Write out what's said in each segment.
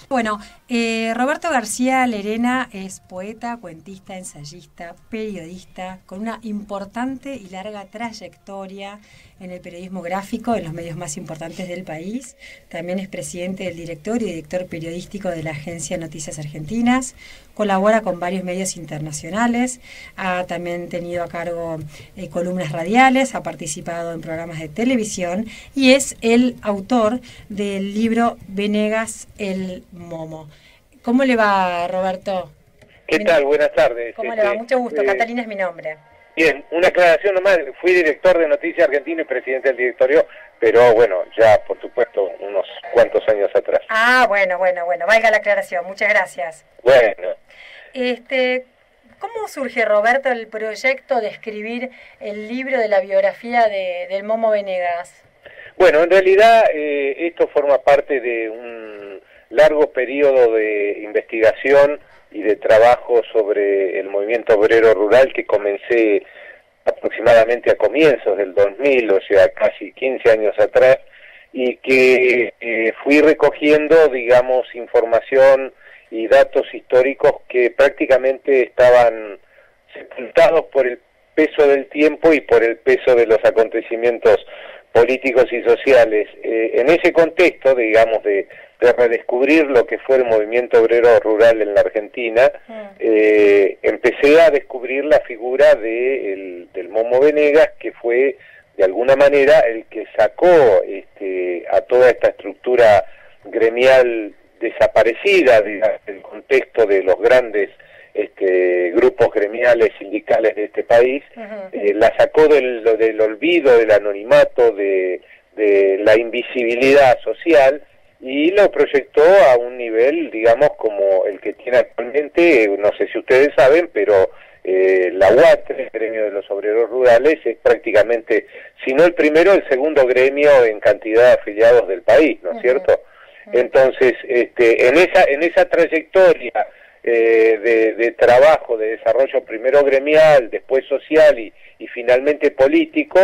Bueno, Roberto García Lerena es poeta, cuentista, ensayista, periodista, con una importante y larga trayectoria en el periodismo gráfico en los medios más importantes del país. También es presidente del directorio y director periodístico de la agencia Noticias Argentinas. Colabora con varios medios internacionales. Ha también tenido a cargo columnas radiales, ha participado en programas de televisión y es el autor del libro Venegas el Momo. ¿Cómo le va, Roberto? ¿Qué tal? Buenas tardes. ¿Cómo le va? Mucho gusto. Catalina es mi nombre. Bien, una aclaración nomás. Fui director de Noticias Argentina y presidente del directorio, pero bueno, ya por supuesto unos cuantos años atrás. Ah, bueno. Valga la aclaración. Muchas gracias. Bueno. ¿Cómo surge, Roberto, el proyecto de escribir el libro de la biografía del Momo Venegas? Bueno, en realidad esto forma parte de un largo periodo de investigación y de trabajo sobre el movimiento obrero rural que comencé aproximadamente a comienzos del 2000, o sea, casi 15 años atrás, y que fui recogiendo, digamos, información y datos históricos que prácticamente estaban sepultados por el peso del tiempo y por el peso de los acontecimientos políticos y sociales. En ese contexto, digamos, de redescubrir lo que fue el movimiento obrero rural en la Argentina, empecé a descubrir la figura del Momo Venegas, que fue de alguna manera el que sacó a toda esta estructura gremial desaparecida del contexto de los grandes grupos gremiales sindicales de este país, la sacó del olvido, del anonimato, de la invisibilidad social, y lo proyectó a un nivel, digamos, como el que tiene actualmente. No sé si ustedes saben, pero la UATRE, el gremio de los obreros rurales, es prácticamente, si no el primero, el segundo gremio en cantidad de afiliados del país, ¿no es cierto? Entonces, en esa trayectoria de trabajo, de desarrollo primero gremial, después social y finalmente político,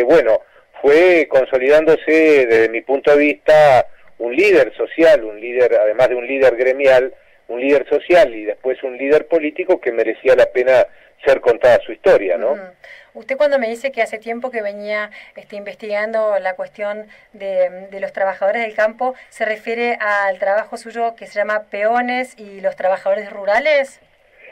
bueno, fue consolidándose desde mi punto de vista un líder social, un líder, además de un líder gremial, un líder social y después un líder político que merecía la pena ser contada su historia, ¿no? Usted cuando me dice que hace tiempo que venía investigando la cuestión de los trabajadores del campo, ¿se refiere al trabajo suyo que se llama Peones y los trabajadores rurales?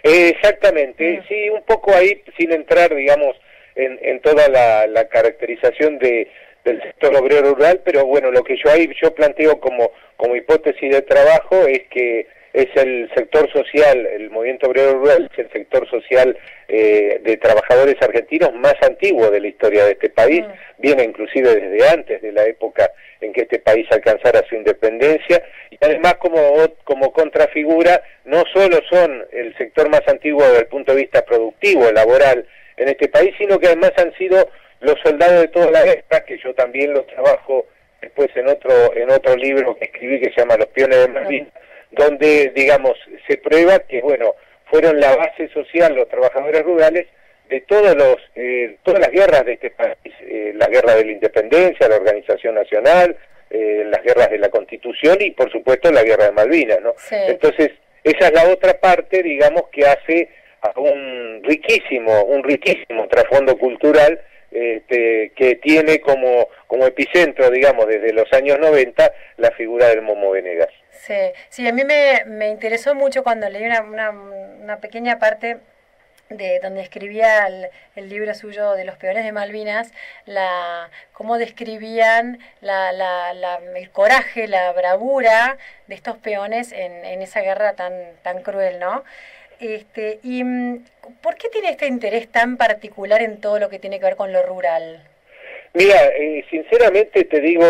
Exactamente, sí, un poco ahí, sin entrar, digamos, en toda la caracterización del sector obrero rural, pero bueno, lo que yo planteo como hipótesis de trabajo es que es el sector social, el movimiento obrero rural es el sector social de trabajadores argentinos más antiguo de la historia de este país, viene inclusive desde antes de la época en que este país alcanzara su independencia, y además como contrafigura, no solo son el sector más antiguo desde el punto de vista productivo, laboral en este país, sino que además han sido los soldados de toda la guerra, que yo también los trabajo después en otro libro que escribí que se llama Los Peones de Malvinas, donde, digamos, se prueba que, bueno, fueron la base social los trabajadores rurales de todas las guerras de este país, la guerra de la independencia, la organización nacional, las guerras de la Constitución y, por supuesto, la guerra de Malvinas, ¿no? Sí. Entonces, esa es la otra parte, digamos, que hace a un riquísimo trasfondo cultural que tiene como epicentro, digamos, desde los años 90, la figura del Momo Venegas. Sí, a mí me interesó mucho cuando leí una pequeña parte de donde escribía el libro suyo de los Peones de Malvinas, cómo describían el coraje, la bravura de estos peones en esa guerra tan cruel, ¿no? ¿Y por qué tiene este interés tan particular en todo lo que tiene que ver con lo rural? Mira, sinceramente te digo,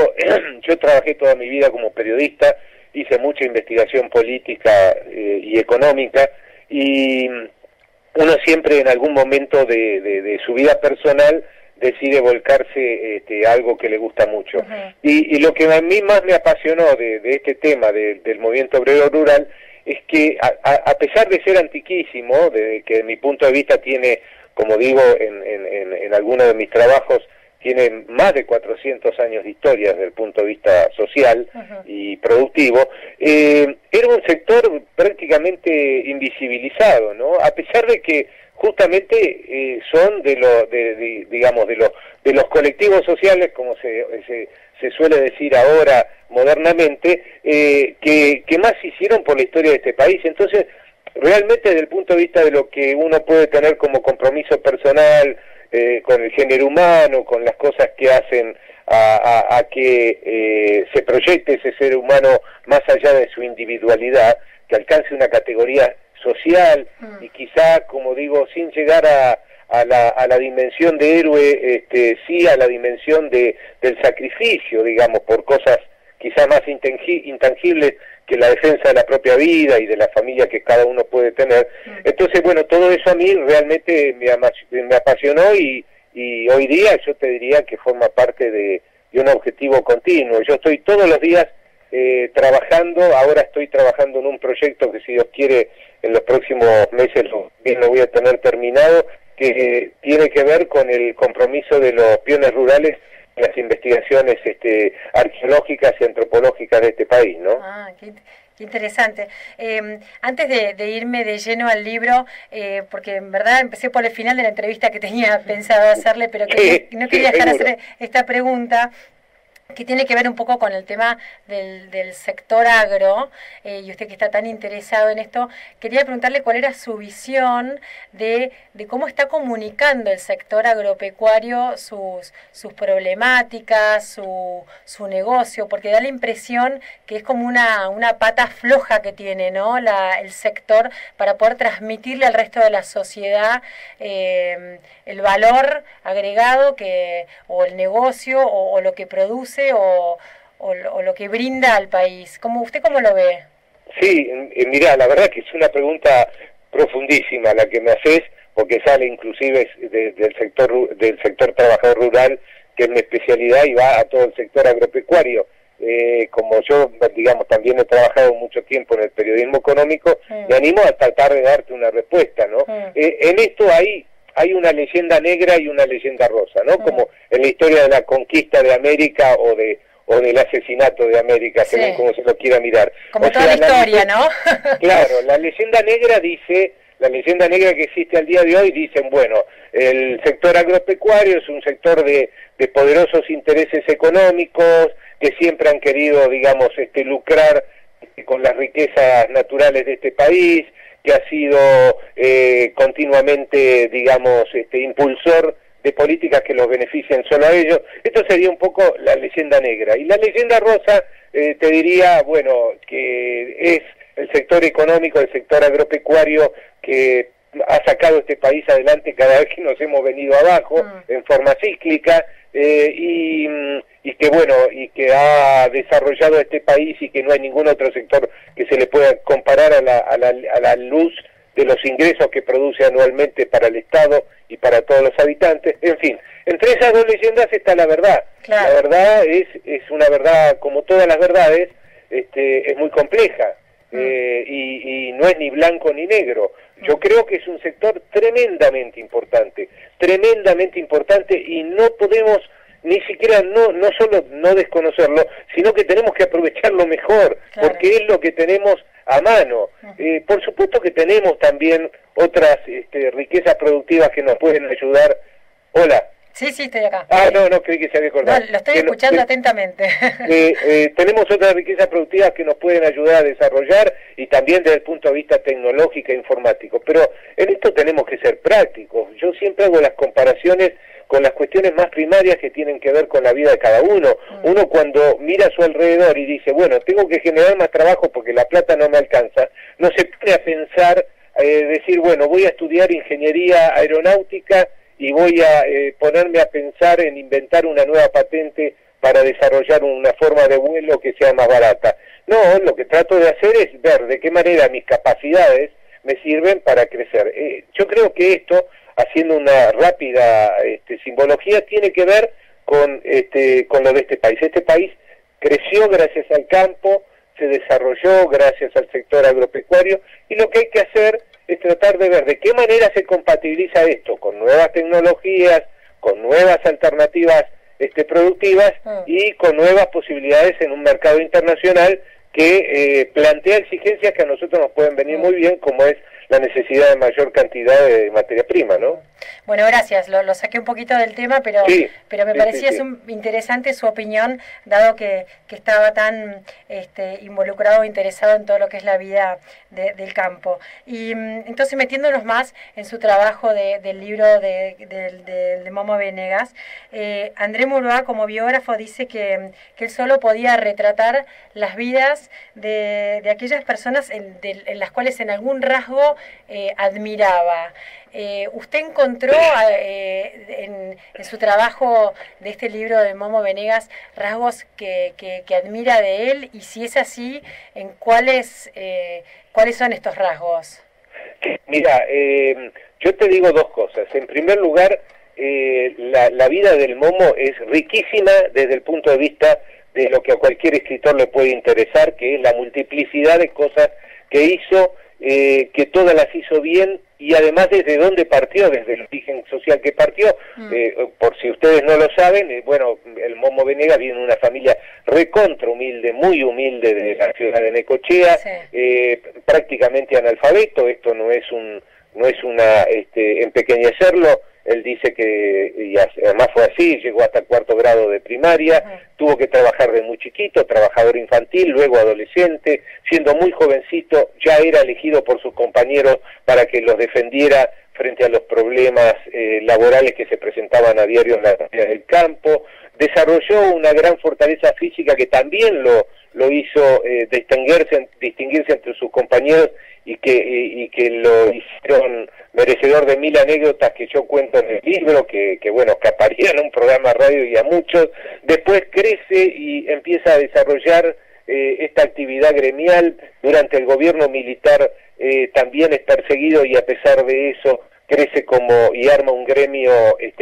yo trabajé toda mi vida como periodista, hice mucha investigación política y económica, y uno siempre en algún momento de su vida personal decide volcarse a algo que le gusta mucho. Y lo que a mí más me apasionó de este tema del movimiento obrero rural es que a pesar de ser antiquísimo, de que de mi punto de vista tiene, como digo en algunos de mis trabajos, tiene más de 400 años de historia desde el punto de vista social y productivo, era un sector prácticamente invisibilizado, ¿no? A pesar de que justamente son de los colectivos sociales, como se suele decir ahora modernamente, que más hicieron por la historia de este país. Entonces, realmente desde el punto de vista de lo que uno puede tener como compromiso personal con el género humano, con las cosas que hacen a que se proyecte ese ser humano más allá de su individualidad, que alcance una categoría social y quizá, como digo, sin llegar a la dimensión de héroe, sí a la dimensión del sacrificio, digamos, por cosas quizá más intangibles que la defensa de la propia vida y de la familia que cada uno puede tener. Entonces, bueno, todo eso a mí realmente me apasionó y hoy día yo te diría que forma parte de un objetivo continuo. Yo estoy todos los días trabajando, ahora estoy trabajando en un proyecto que, si Dios quiere, en los próximos meses lo voy a tener terminado, que tiene que ver con el compromiso de los peones rurales en las investigaciones arqueológicas y antropológicas de este país, ¿no? Qué interesante. Antes de irme de lleno al libro, porque en verdad empecé por el final de la entrevista que tenía pensado hacerle, pero que no quería dejar de hacer esta pregunta, que tiene que ver un poco con el tema del sector agro, y usted que está tan interesado en esto, quería preguntarle cuál era su visión de cómo está comunicando el sector agropecuario sus problemáticas, su negocio, porque da la impresión que es como una pata floja que tiene, ¿no? El sector para poder transmitirle al resto de la sociedad el valor agregado o el negocio o lo que produce o lo que brinda al país. ¿Usted cómo lo ve? Sí, mirá, la verdad que es una pregunta profundísima la que me haces, porque sale inclusive del sector trabajador rural, que es mi especialidad, y va a todo el sector agropecuario. Como yo, digamos, también he trabajado mucho tiempo en el periodismo económico, me animo a tratar de darte una respuesta, ¿no? En esto hay una leyenda negra y una leyenda rosa, ¿no? Como en la historia de la conquista de América o del asesinato de América, según como se lo quiera mirar. Como toda la historia, ¿no? Claro, la leyenda negra que existe al día de hoy, dicen, bueno, el sector agropecuario es un sector de poderosos intereses económicos que siempre han querido, digamos, lucrar con las riquezas naturales de este país, que ha sido continuamente, digamos, impulsor de políticas que los benefician solo a ellos. Esto sería un poco la leyenda negra. Y la leyenda rosa, te diría, bueno, que es el sector económico, el sector agropecuario, que ha sacado este país adelante cada vez que nos hemos venido abajo, en forma cíclica, y que bueno, y que ha desarrollado este país, y que no hay ningún otro sector que se le pueda comparar a la luz de los ingresos que produce anualmente para el Estado y para todos los habitantes. En fin, entre esas dos leyendas está la verdad. Claro. La verdad es una verdad, como todas las verdades, es muy compleja, y no es ni blanco ni negro. Yo creo que es un sector tremendamente importante, y no podemos ni siquiera no solo no desconocerlo, sino que tenemos que aprovecharlo mejor, claro, porque es lo que tenemos a mano. Por supuesto que tenemos también otras riquezas productivas que nos pueden ayudar. Hola. Sí, estoy acá. No, creí que se había cortado. No, lo estoy escuchando atentamente. Tenemos otras riquezas productivas que nos pueden ayudar a desarrollar, y también desde el punto de vista tecnológico e informático. Pero en esto tenemos que ser prácticos. Yo siempre hago las comparaciones con las cuestiones más primarias que tienen que ver con la vida de cada uno. Uno, cuando mira a su alrededor y dice, bueno, tengo que generar más trabajo porque la plata no me alcanza, no se pone a pensar, decir, bueno, voy a estudiar ingeniería aeronáutica y voy a ponerme a pensar en inventar una nueva patente para desarrollar una forma de vuelo que sea más barata. No, lo que trato de hacer es ver de qué manera mis capacidades me sirven para crecer. Yo creo que esto, haciendo una rápida simbología, tiene que ver con lo de este país. Este país creció gracias al campo, se desarrolló gracias al sector agropecuario, y lo que hay que hacer es tratar de ver de qué manera se compatibiliza esto con nuevas tecnologías, con nuevas alternativas productivas y con nuevas posibilidades en un mercado internacional que plantea exigencias que a nosotros nos pueden venir muy bien, como es la necesidad de mayor cantidad de materia prima, ¿no? Bueno, gracias. Lo saqué un poquito del tema, pero me parecía interesante su opinión, dado que estaba tan involucrado, interesado en todo lo que es la vida del campo. Y entonces, metiéndonos más en su trabajo del libro de Momo Venegas, André Murúa, como biógrafo, dice que él solo podía retratar las vidas de aquellas personas en las cuales en algún rasgo admiraba. ¿Usted encontró en su trabajo de este libro de Momo Venegas rasgos que admira de él? Y si es así, ¿en cuáles son estos rasgos? Mira, yo te digo dos cosas. En primer lugar, la vida del Momo es riquísima desde el punto de vista de lo que a cualquier escritor le puede interesar, que es la multiplicidad de cosas que hizo, que todas las hizo bien, y además desde dónde partió, desde el origen social que partió. Por si ustedes no lo saben, bueno, el Momo Venegas viene de una familia recontra humilde, muy humilde, de la ciudad de Necochea, prácticamente analfabeto. Esto no es una empequeñecerlo. Él dice que, y además fue así, llegó hasta 4º grado de primaria, tuvo que trabajar de muy chiquito, trabajador infantil, luego adolescente, siendo muy jovencito, ya era elegido por sus compañeros para que los defendiera frente a los problemas laborales que se presentaban a diario en la área del campo. Desarrolló una gran fortaleza física que también lo hizo distinguirse entre sus compañeros y que lo hicieron merecedor de 1000 anécdotas que yo cuento en el libro, que bueno, escaparían a un programa de radio y a muchos. Después crece y empieza a desarrollar esta actividad gremial. Durante el gobierno militar también es perseguido, y a pesar de eso crece y arma un gremio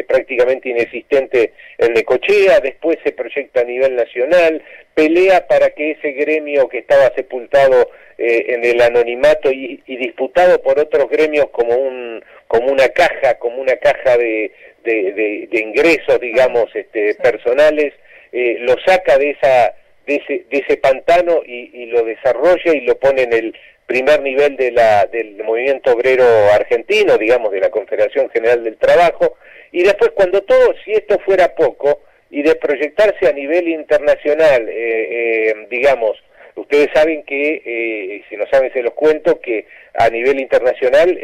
prácticamente inexistente en Necochea. Después se proyecta a nivel nacional, pelea para que ese gremio que estaba sepultado en el anonimato y disputado por otros gremios como una caja de ingresos, digamos, personales, lo saca de ese pantano y lo desarrolla y lo pone en el primer nivel del movimiento obrero argentino, digamos, de la Confederación General del Trabajo. Y después, si esto fuera poco, y de proyectarse a nivel internacional, digamos, ustedes saben que, si no saben se los cuento, que a nivel internacional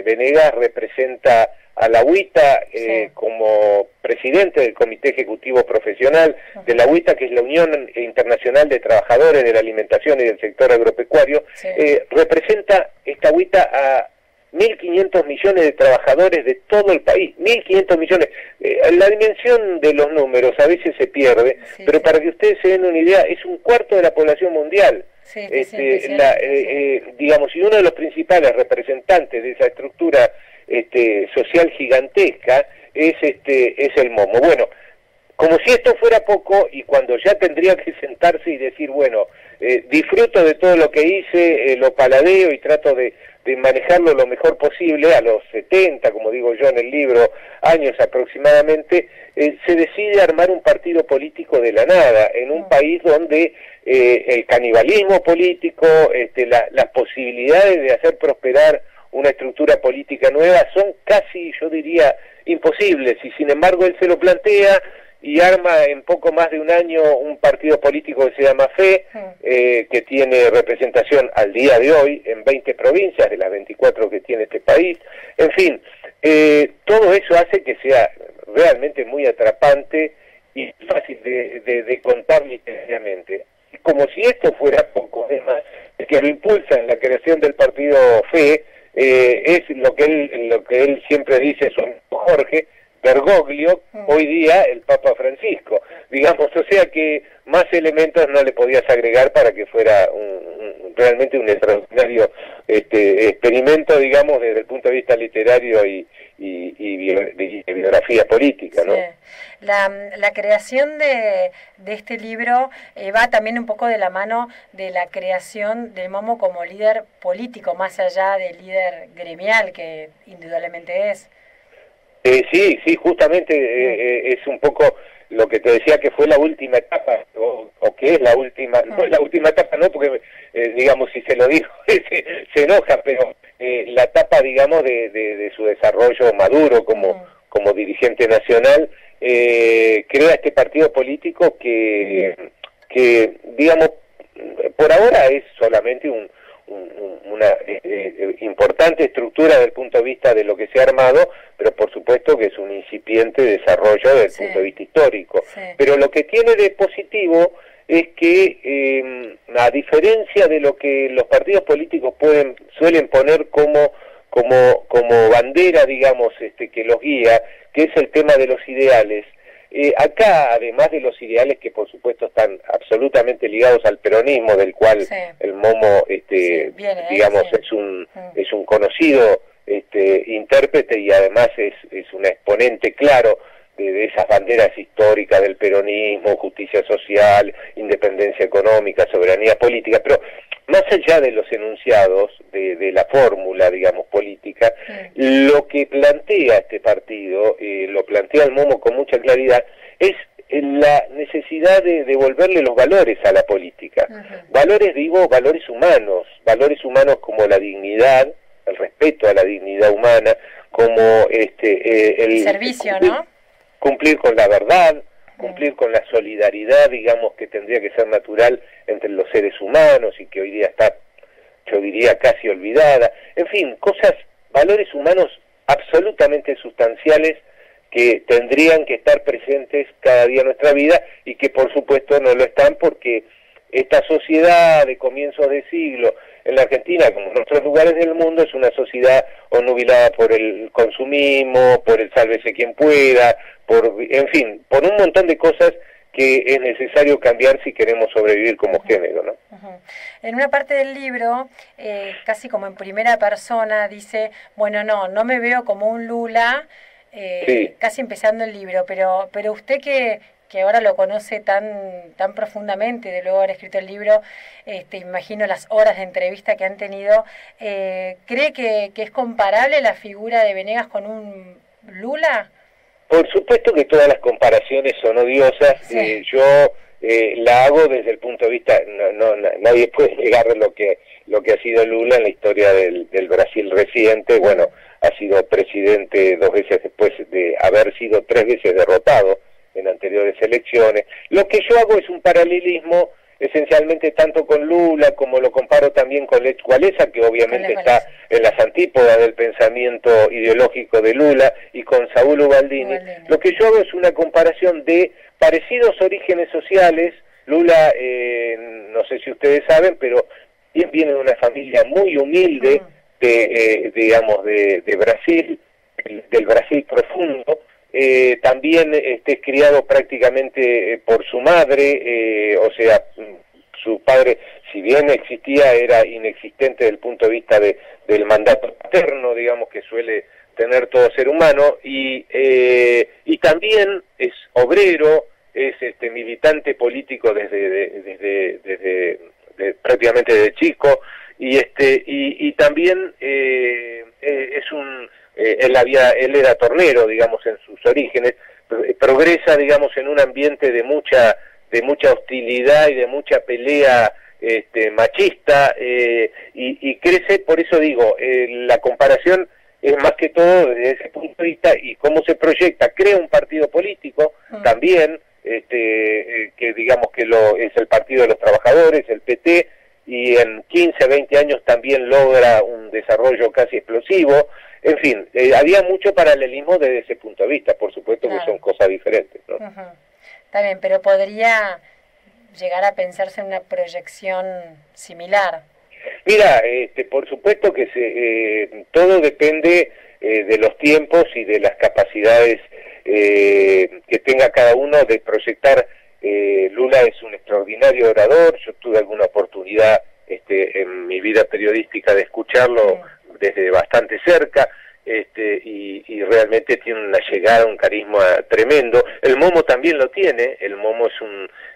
Venegas representa a la UITA como presidente del Comité Ejecutivo Profesional de la UITA, que es la Unión Internacional de Trabajadores de la Alimentación y del Sector Agropecuario. Representa esta UITA a 1.500 millones de trabajadores de todo el país, 1.500 millones. La dimensión de los números a veces se pierde, pero para que ustedes se den una idea, es un cuarto de la población mundial. Digamos, y uno de los principales representantes de esa estructura social gigantesca es el Momo. Bueno, como si esto fuera poco, y cuando ya tendría que sentarse y decir, bueno, disfruto de todo lo que hice, lo paladeo y trato de manejarlo lo mejor posible, a los 70, como digo yo en el libro, años aproximadamente, se decide armar un partido político de la nada, en un país donde el canibalismo político, las posibilidades de hacer prosperar una estructura política nueva son casi, yo diría, imposibles, y sin embargo él se lo plantea y arma en poco más de un año un partido político que se llama FE, que tiene representación al día de hoy en 20 provincias de las 24 que tiene este país. En fin, todo eso hace que sea realmente muy atrapante y fácil de contar literariamente. Como si esto fuera poco, además, el que lo impulsa en la creación del partido FE es lo que él siempre dice, su amigo Jorge Bergoglio, hoy día el Papa Francisco, digamos, o sea que más elementos no le podías agregar para que fuera realmente un extraordinario experimento, digamos, desde el punto de vista literario y biografía política, ¿no? Sí. La creación de este libro va también un poco de la mano de la creación del Momo como líder político, más allá del líder gremial que indudablemente es. Sí, sí, justamente es un poco lo que te decía que fue la última etapa, o que es la última, no es la última etapa, no, porque digamos, si se lo digo, se enoja, pero la etapa, digamos, de su desarrollo maduro como dirigente nacional, crea este partido político que, digamos, por ahora es solamente una importante estructura desde el punto de vista de lo que se ha armado, pero por supuesto que es un incipiente desarrollo desde el punto de vista histórico. Pero lo que tiene de positivo es que, a diferencia de lo que los partidos políticos suelen poner como bandera, digamos, que los guía, que es el tema de los ideales, acá, además de los ideales que por supuesto están absolutamente ligados al peronismo, del cual el Momo, digamos, es un conocido intérprete y además es un exponente claro de esas banderas históricas del peronismo, justicia social, independencia económica, soberanía política, pero más allá de los enunciados, de la fórmula, digamos, política, lo que plantea este partido, lo plantea el Momo con mucha claridad, es la necesidad de devolverle los valores a la política. Valores, digo, valores humanos como la dignidad, el respeto a la dignidad humana, como el servicio, ¿no? Cumplir con la verdad, cumplir con la solidaridad, digamos, que tendría que ser natural entre los seres humanos y que hoy día está, yo diría, casi olvidada. En fin, valores humanos absolutamente sustanciales que tendrían que estar presentes cada día en nuestra vida y que por supuesto no lo están porque esta sociedad de comienzos de siglo en la Argentina, como en otros lugares del mundo, es una sociedad obnubilada por el consumismo, por el sálvese quien pueda, en fin, por un montón de cosas que es necesario cambiar si queremos sobrevivir como género, ¿no? En una parte del libro, casi como en primera persona, dice, bueno, no me veo como un Lula, casi empezando el libro, pero usted que ahora lo conoce tan profundamente de luego haber escrito el libro, imagino las horas de entrevista que han tenido, ¿cree que es comparable la figura de Venegas con un Lula? Por supuesto que todas las comparaciones son odiosas, yo la hago desde el punto de vista, nadie puede negar lo que ha sido Lula en la historia del Brasil reciente. Bueno, ha sido presidente 2 veces después de haber sido 3 veces derrotado en anteriores elecciones. Lo que yo hago es un paralelismo esencialmente tanto con Lula como lo comparo también con Lech Walesa, que obviamente está en las antípodas del pensamiento ideológico de Lula, y con Saúl Ubaldini. Lo que yo hago es una comparación de parecidos orígenes sociales. Lula, no sé si ustedes saben, pero viene de una familia muy humilde digamos, de Brasil, del Brasil profundo. También es criado prácticamente por su madre, o sea, su padre, si bien existía, era inexistente desde el punto de vista del mandato paterno, digamos, que suele tener todo ser humano, y también es obrero, es militante político desde prácticamente de chico, y también es él era tornero, digamos, en sus orígenes, progresa, digamos, en un ambiente de mucha hostilidad y de mucha pelea machista, y crece. Por eso digo, la comparación es más que todo desde ese punto de vista, y cómo se proyecta, crea un partido político también, que digamos que es el Partido de los Trabajadores, el PT, y en 15, 20 años también logra un desarrollo casi explosivo. En fin, había mucho paralelismo desde ese punto de vista, por supuesto que son cosas diferentes, ¿no? Está bien, pero podría llegar a pensarse en una proyección similar. Mira, por supuesto que todo depende de los tiempos y de las capacidades que tenga cada uno de proyectar. Lula es un extraordinario orador. Yo tuve alguna oportunidad en mi vida periodística de escucharlo desde bastante cerca, y realmente tiene una llegada, un carisma tremendo. El Momo también lo tiene. El Momo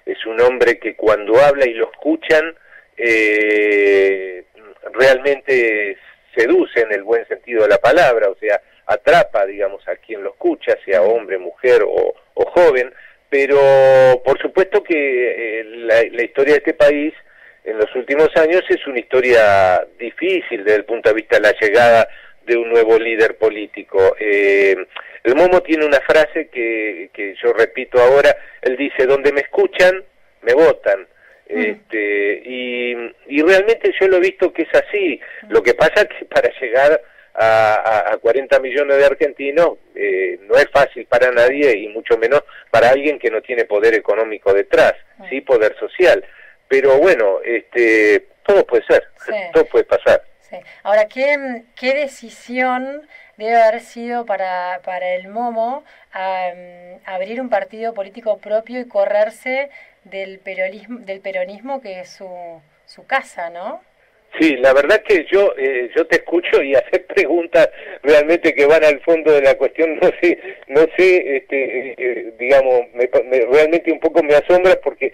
es un hombre que cuando habla y lo escuchan, realmente seduce en el buen sentido de la palabra. O sea, atrapa, digamos, a quien lo escucha, sea hombre, mujer o joven, pero por supuesto que la historia de este país en los últimos años es una historia difícil desde el punto de vista de la llegada de un nuevo líder político. El Momo tiene una frase que yo repito ahora, él dice: donde me escuchan, me votan. Y realmente yo lo he visto que es así. Lo que pasa es que para llegar a 40 millones de argentinos no es fácil para nadie, y mucho menos para alguien que no tiene poder económico detrás, sí poder social. Pero bueno, todo puede ser, todo puede pasar. Sí. Ahora, ¿qué decisión debe haber sido para el Momo abrir un partido político propio y correrse del peronismo que es su casa, ¿no? Sí, la verdad que yo te escucho y hacer preguntas realmente que van al fondo de la cuestión, no sé, digamos, realmente un poco me asombra, porque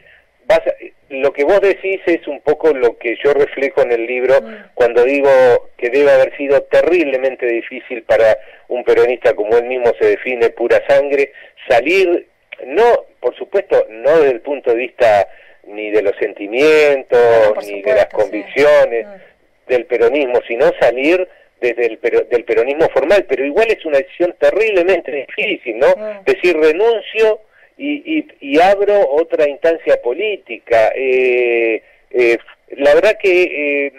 lo que vos decís es un poco lo que yo reflejo en el libro cuando digo que debe haber sido terriblemente difícil para un peronista, como él mismo se define, pura sangre, salir, no, por supuesto, no desde el punto de vista ni de los sentimientos, ni de las convicciones del peronismo, sino salir desde del peronismo formal, pero igual es una decisión terriblemente difícil, ¿no? Decir, renuncio y abro otra instancia política. La verdad que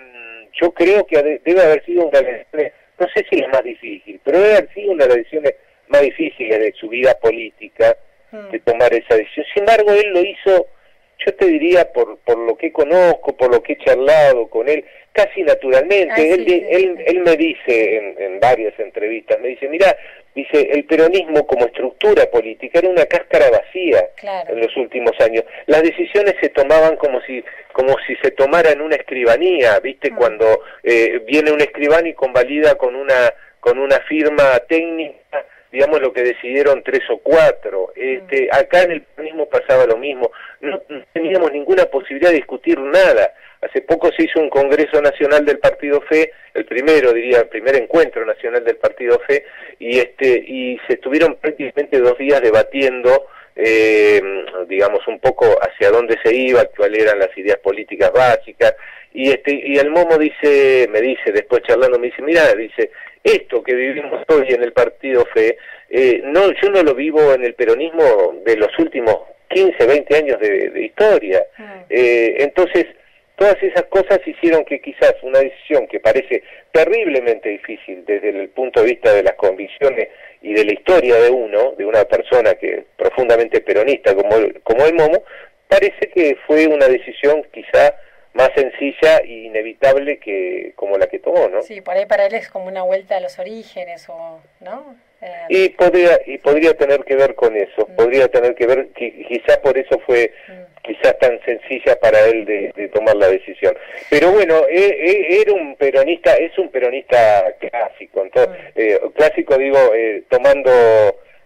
yo creo que debe haber sido una de las decisiones, no sé si la más difícil, pero debe haber sido una de las decisiones más difíciles de su vida política, de tomar esa decisión. Sin embargo, él lo hizo, yo te diría, por lo que conozco, por lo que he charlado con él, casi naturalmente. Él me dice en varias entrevistas, me dice, mira, dice, el peronismo como estructura política era una cáscara vacía en los últimos años. Las decisiones se tomaban como si se tomara en una escribanía, ¿viste? Cuando viene un escribano y convalida con una firma técnica, digamos, lo que decidieron 3 o 4. Acá en el peronismo pasaba lo mismo, no teníamos ninguna posibilidad de discutir nada. Hace poco se hizo un Congreso Nacional del Partido Fe, el primer encuentro nacional del Partido Fe, y se estuvieron prácticamente 2 días debatiendo, digamos, un poco hacia dónde se iba, cuáles eran las ideas políticas básicas, y el Momo me dice después charlando, me dice, mira, dice, esto que vivimos hoy en el Partido Fe, yo no lo vivo en el peronismo de los últimos 15, 20 años de historia. Entonces, todas esas cosas hicieron que quizás una decisión que parece terriblemente difícil desde el punto de vista de las convicciones y de la historia de una persona que es profundamente peronista como el Momo, parece que fue una decisión quizá más sencilla e inevitable que como la que tomó, ¿no? Sí, por ahí para él es como una vuelta a los orígenes, ¿no? Y podría tener que ver con eso, podría tener que ver, quizás por eso fue quizás tan sencilla para él de tomar la decisión. Pero bueno, era un peronista, es un peronista clásico, entonces, clásico digo, tomando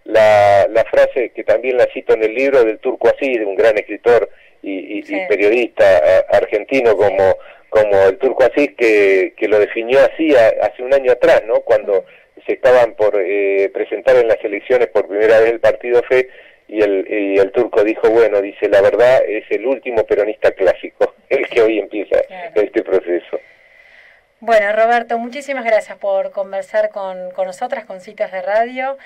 la frase que también la cito en el libro del Turco Aziz, de un gran escritor y periodista argentino como el Turco Aziz, que lo definió así hace un año atrás, ¿no? Cuando se estaban por presentar en las elecciones por primera vez el Partido Fe, y el Turco dijo, bueno, dice, la verdad es el último peronista clásico, el que hoy empieza este proceso. Bueno, Roberto, muchísimas gracias por conversar con nosotras, con Citas de Radio.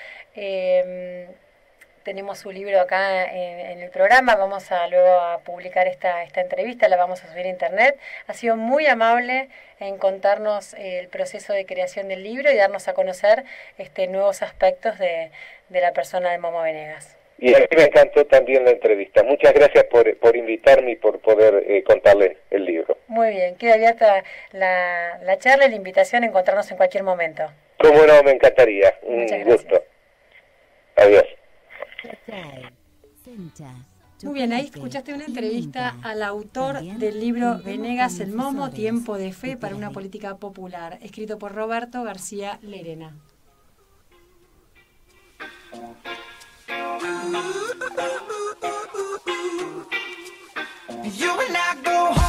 Tenemos su libro acá en el programa, vamos luego a publicar esta entrevista, la vamos a subir a internet. Ha sido muy amable en contarnos el proceso de creación del libro y darnos a conocer nuevos aspectos de la persona de Momo Venegas. Y a mí me encantó también la entrevista. Muchas gracias por invitarme y por poder contarles el libro. Muy bien, queda abierta la charla y la invitación a encontrarnos en cualquier momento. Cómo no, me encantaría. Un gusto. Adiós. Muy bien, ahí escuchaste una entrevista al autor del libro Venegas, el Momo, Tiempo de Fe para una Política Popular, escrito por Roberto García Lerena. You and I go home.